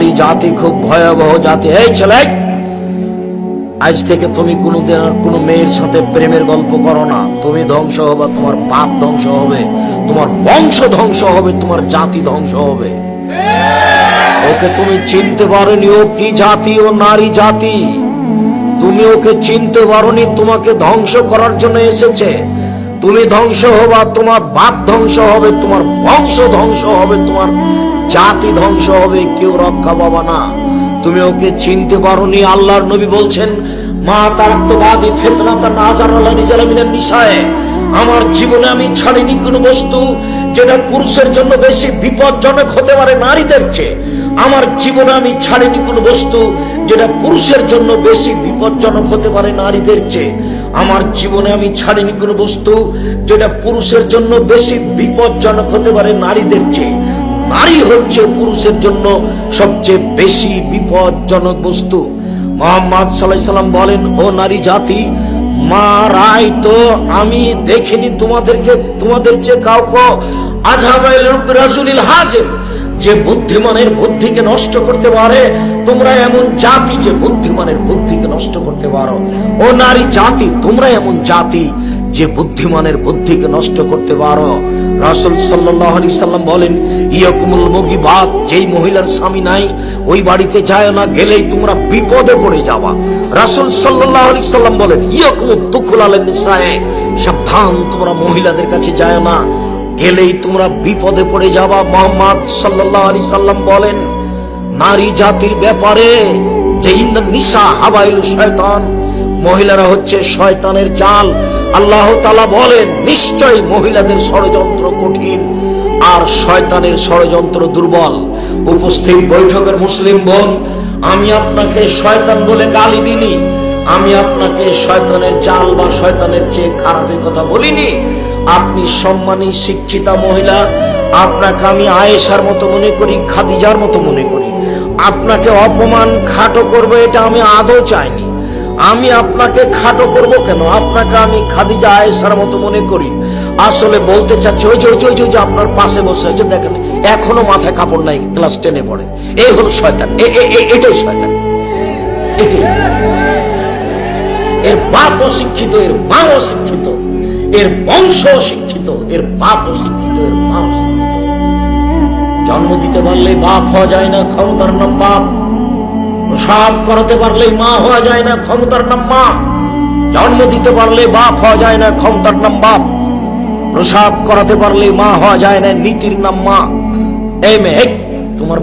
নারী জাতি খুব ভয়াবহ জাতি। এই ছেলে, আজ থেকে তুমি কোনোদিন আর কোনো মেয়ের সাথে প্রেমের গল্প করো না। তুমি ধ্বংস হবে, তোমার বাপ ধ্বংস হবে, তোমার বংশ ধ্বংস হবে, তোমার জাতি ধ্বংস হবে। ওকে তুমি চিনতে পারোনি, ও কি জাতি? ও নারী জাতি। তুমি ওকে চিনতে পারোনি, তোমাকে ধ্বংস করার জন্য এসেছে। তুমি ধ্বংস হবা, তোমার বাপ ধ্বংস হবে, তোমার বংশ ধ্বংস হবে, তোমার জাতি ধ্বংস হবে, কেউ রক্ষা পাবা না। তুমি ওকে চিনতে পারোনি। আল্লাহর নবী বলছেন, মা তারাক্তুবাদি ফিতনাতান আযারাল্লাহ রিজালা মিনান নিসায়ে, আমার জীবনে আমি ছাড়িনি কোনো বস্তু যেটা পুরুষের জন্য বেশি বিপজ্জনক হতে পারে নারীদের চেয়ে। আমার জীবনে আমি ছাড়িনি কোনো বস্তু যেটা পুরুষের জন্য বেশি বিপজ্জনক হতে পারে নারীদের চেয়ে। আমার জীবনে আমি ছাড়িনি কোনো বস্তু যেটা পুরুষের জন্য বেশি বিপজ্জনক হতে পারে নারীদের চেয়ে। নারী হচ্ছে পুরুষের জন্য সবচেয়ে বেশি বিপজ্জনক বস্তু। মুহাম্মদ সাল্লাল্লাহু আলাইহি সাল্লাম বলেন, ও নারী জাতি, মা রাই তো আমি দেখিনি তোমাদের চেয়ে কাউকে আযহাবাইল রাজুলিল হাজিম, যে বুদ্ধিমানের বুদ্ধিকে নষ্ট করতে পারে। তোমরা এমন জাতি যে বুদ্ধিমানের বুদ্ধিকে নষ্ট করতে পারো। ও নারী জাতি, তোমরা এমন জাতি যে বুদ্ধিমানের বুদ্ধিকে নষ্ট করতে পারো। রাসূল সাল্লাল্লাহু আলাইহি সাল্লাম বলেন, ইয়াকুমুল মুগিবাত, যেই মহিলার স্বামী নাই ওই বাড়িতে যায় না, গেলেই তোমরা বিপদে পড়ে যাবা। রাসূল সাল্লাল্লাহু আলাইহি সাল্লাম বলেন, ইয়াকুমুদ দুখুল আলান নিসায়ে, সাবধান তোমরা মহিলাদের কাছে যায় না, গেলেই তোমরা বিপদে পড়ে যাবা। মুহাম্মদ সাল্লাল্লাহু আলাইহি সাল্লাম বলেন নারী জাতির ব্যাপারে যে ইন্নান নিসা হাওয়াইলু শয়তান, মহিলারা হচ্ছে শয়তানের জাল। আল্লাহ তাআলা বলেন, নিশ্চয় মহিলাদের ষড়যন্ত্র কঠিন আর শয়তানের ষড়যন্ত্র দুর্বল। উপস্থিত বৈঠকের মুসলিম বোন, আমি আপনাকে শয়তান বলে গালি দিনি, আমি আপনাকে শয়তানের জাল বা শয়তানের চেয়ে খারাপ কথা বলিনি। আপনি সম্মানী শিক্ষিতা মহিলা, আপনাকে আমি আয়েশার মতো মনে করি, খাদিজার মতো মনে করি। আপনাকে অপমান খাটো করবো এটা আমি আদৌ চাইনি। আমি আপনাকে খাটো করব কেন? আপনাকে আমি খাদিজা আয়েশার মতো মনে করি। আসলে বলতে চাচ্ছি, ওই যে আপনার পাশে বসে আছে দেখেন, এখনো মাথায় কাপড় নাই, ক্লাস 10-এ পড়ে। এই হলো শয়তান, এটাই শয়তান, এটাই। এর বাপ অশিক্ষিত, এর মা অশিক্ষিত, এর বংশ অশিক্ষিত, এর বাপ অশিক্ষিত, এর মা অশিক্ষিত। জন্ম দিতে পারলে বাপ হওয়া যায় না, ক্ষমতার নাম বাপ। প্রসাব করাতে পারলেই মা হওয়া যায় না, ক্ষমতার নাম মা। জন্ম দিতে পারলে বাপ হওয়া যায় না, ক্ষমতার নাম বাপ। প্রসাব করাতে পারলে মা হওয়া যায় না, নীতির নাম মা। এই মেয়ে, তোমার